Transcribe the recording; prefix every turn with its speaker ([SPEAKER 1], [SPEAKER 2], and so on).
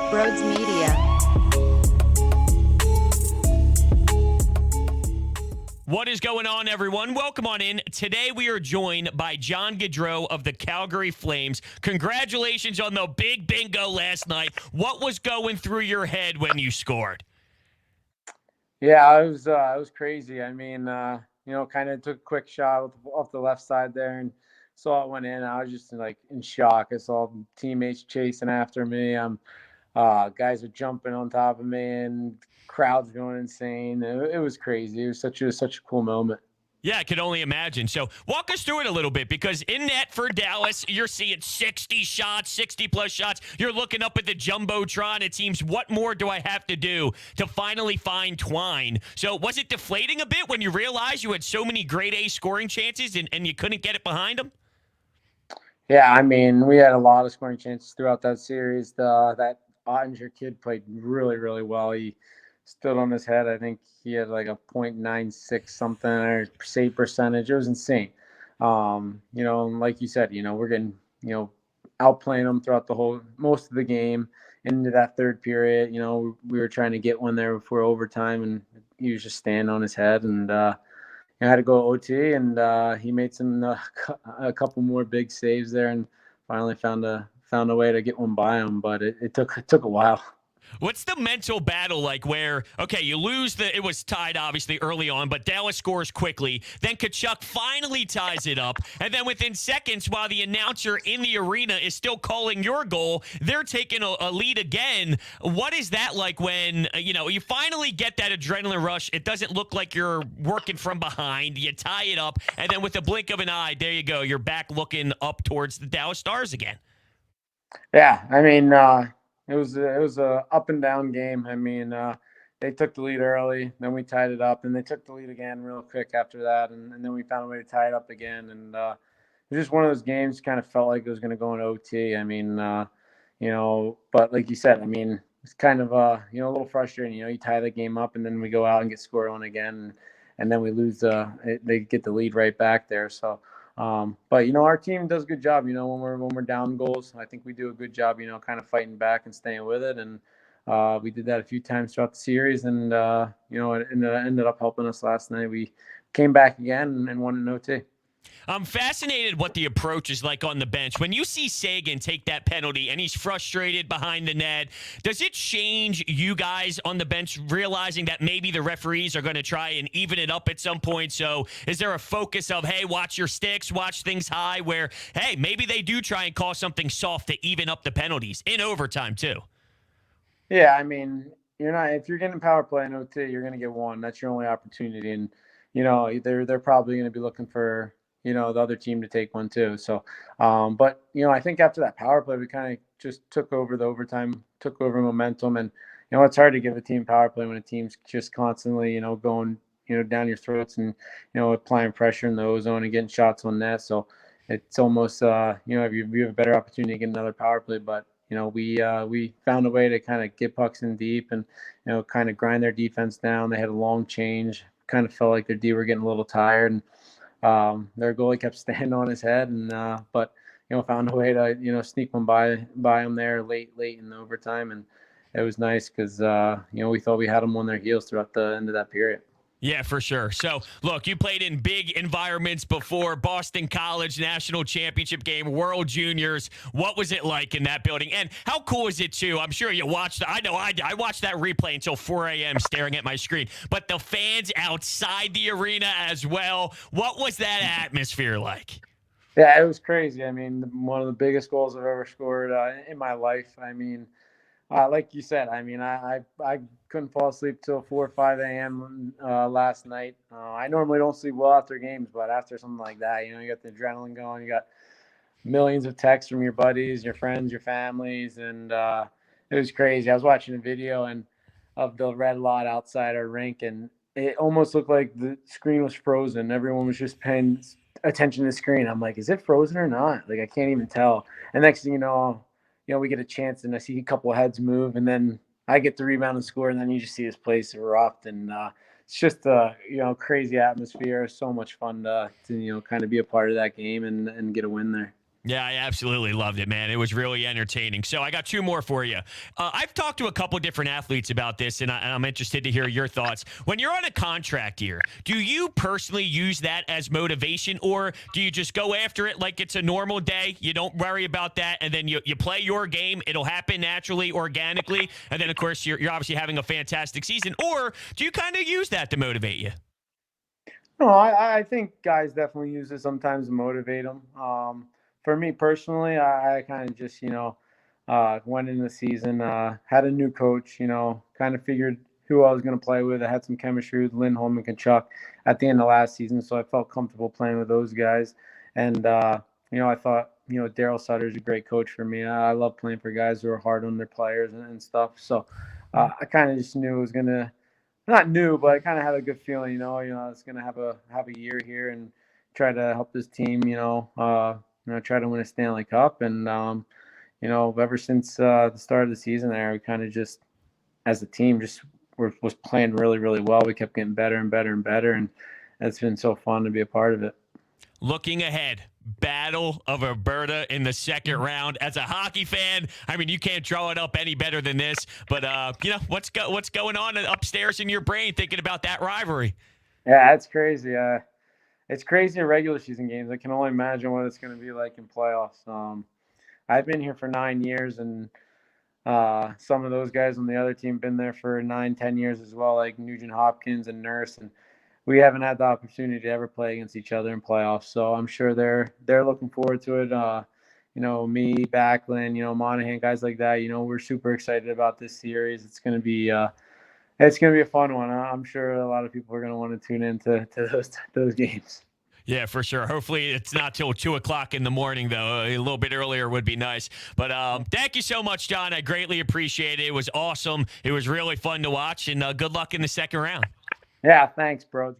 [SPEAKER 1] Brodes Media.
[SPEAKER 2] What is going on, everyone? Welcome on in. Today we are joined by John Gaudreau of the Calgary Flames. Congratulations on the big bingo last night. What was going through your head when you scored?
[SPEAKER 3] Yeah, it was crazy. I mean, kind of took a quick shot off the left side there and saw it went in. I was just like in shock. I saw teammates chasing after me. Guys are jumping on top of me and crowds going insane. It was crazy. It was such a cool moment.
[SPEAKER 2] Yeah, I could only imagine. So walk us through it a little bit, because in net for Dallas, you're seeing 60 shots, 60-plus shots. You're looking up at the Jumbotron. It seems, what more do I have to do to finally find Twine? So was it deflating a bit when you realized you had so many grade A scoring chances and you couldn't get it behind him?
[SPEAKER 3] Yeah, I mean, we had a lot of scoring chances throughout that series. That Ottinger kid played really, really well. He stood on his head. I think he had like a .96 something or save percentage. It was insane. And like you said, we're getting, outplaying them throughout the whole most of the game into that third period. We were trying to get one there before overtime, and he was just standing on his head, and I had to go OT, and he made a couple more big saves there, and finally found a way to get one by him. But it took a while.
[SPEAKER 2] What's the mental battle like where, okay, you lose it was tied obviously early on, but Dallas scores quickly. Then Tkachuk finally ties it up. And then within seconds, while the announcer in the arena is still calling your goal, they're taking a lead again. What is that like when, you finally get that adrenaline rush? It doesn't look like you're working from behind. You tie it up. And then with the blink of an eye, there you go. You're back looking up towards the Dallas Stars again.
[SPEAKER 3] Yeah, I mean, it was a up and down game. I mean, they took the lead early, then we tied it up, and they took the lead again real quick after that, and then we found a way to tie it up again. And it was just one of those games. Kind of felt like it was going to go in OT. I mean, but like you said, I mean, it's kind of a little frustrating. You tie the game up, and then we go out and get scored on again, and then we lose. They get the lead right back there. So. But our team does a good job. When we're down goals, I think we do a good job. Kind of fighting back and staying with it, and we did that a few times throughout the series, and it ended up helping us last night. We came back again and won in OT.
[SPEAKER 2] I'm fascinated what the approach is like on the bench. When you see Sagan take that penalty and he's frustrated behind the net, does it change you guys on the bench realizing that maybe the referees are going to try and even it up at some point? So is there a focus of, hey, watch your sticks, watch things high, where, hey, maybe they do try and call something soft to even up the penalties in overtime too?
[SPEAKER 3] Yeah, I mean, if you're getting power play in OT, you're going to get one. That's your only opportunity, and they're probably going to be looking for the other team to take one too. So, but I think after that power play, we kind of just took over the overtime, took over momentum, and it's hard to give a team power play when a team's just constantly going down your throats and applying pressure in the ozone and getting shots on net. So it's almost you have a better opportunity to get another power play, but we found a way to kind of get pucks in deep and kind of grind their defense down. They had a long change, kind of felt like their D were getting a little tired, and their goalie kept standing on his head, and but found a way to sneak one by him there late in the overtime, and it was nice because we thought we had them on their heels throughout the end of that period.
[SPEAKER 2] Yeah, for sure. So, look, you played in big environments before: Boston College, national championship game, World Juniors. What was it like in that building? And how cool is it, too? I'm sure you watched. I know I watched that replay until 4 a.m. staring at my screen. But the fans outside the arena as well. What was that atmosphere like?
[SPEAKER 3] Yeah, it was crazy. I mean, one of the biggest goals I've ever scored in my life. I mean, like you said, I mean, I couldn't fall asleep till 4 or 5 a.m. Last night. I normally don't sleep well after games, but after something like that, you got the adrenaline going. You got millions of texts from your buddies, your friends, your families, and it was crazy. I was watching a video of the red lot outside our rink, and it almost looked like the screen was frozen. Everyone was just paying attention to the screen. I'm like, is it frozen or not? Like, I can't even tell. And next thing we get a chance, and I see a couple of heads move, and then I get the rebound and score, and then you just see this place erupt, and it's just a crazy atmosphere. So much fun to kind of be a part of that game and get a win there.
[SPEAKER 2] Yeah, I absolutely loved it, man. It was really entertaining. So I got two more for you. I've talked to a couple different athletes about this, and I'm interested to hear your thoughts. When you're on a contract year, do you personally use that as motivation, or do you just go after it like it's a normal day? You don't worry about that, and then you play your game. It'll happen naturally, organically, and then, of course, you're obviously having a fantastic season. Or do you kind of use that to motivate you?
[SPEAKER 3] No, I think guys definitely use it sometimes to motivate them. For me personally, I kind of just, went in the season, had a new coach, kind of figured who I was going to play with. I had some chemistry with Lindholm and Kachuk at the end of last season, so I felt comfortable playing with those guys. And, I thought, Daryl Sutter is a great coach for me. I love playing for guys who are hard on their players and stuff. So I kind of just knew it was going to, not new, but I kind of had a good feeling, I was gonna have a year here and try to help this team, try to win a Stanley Cup. And ever since the start of the season, there, we kind of just, as a team, just was playing really, really well. We kept getting better and better and better, and it's been so fun to be a part of it.
[SPEAKER 2] Looking ahead, Battle of Alberta in the second round. As a hockey fan, I mean, you can't draw it up any better than this. But what's going on upstairs in your brain thinking about that rivalry?
[SPEAKER 3] Yeah, it's crazy. It's crazy in regular season games. I can only imagine what it's going to be like in playoffs. I've been here for 9 years, and some of those guys on the other team been there for 9, 10 years as well, like Nugent Hopkins and Nurse, and we haven't had the opportunity to ever play against each other in playoffs. So I'm sure they're looking forward to it. Me, Backlund, Monahan, guys like that. We're super excited about this series. It's gonna be a fun one. I'm sure a lot of people are gonna want to tune into those games.
[SPEAKER 2] Yeah, for sure. Hopefully, it's not till 2 o'clock in the morning, though. A little bit earlier would be nice. But thank you so much, John. I greatly appreciate it. It was awesome. It was really fun to watch, and good luck in the second round.
[SPEAKER 3] Yeah, thanks, bro.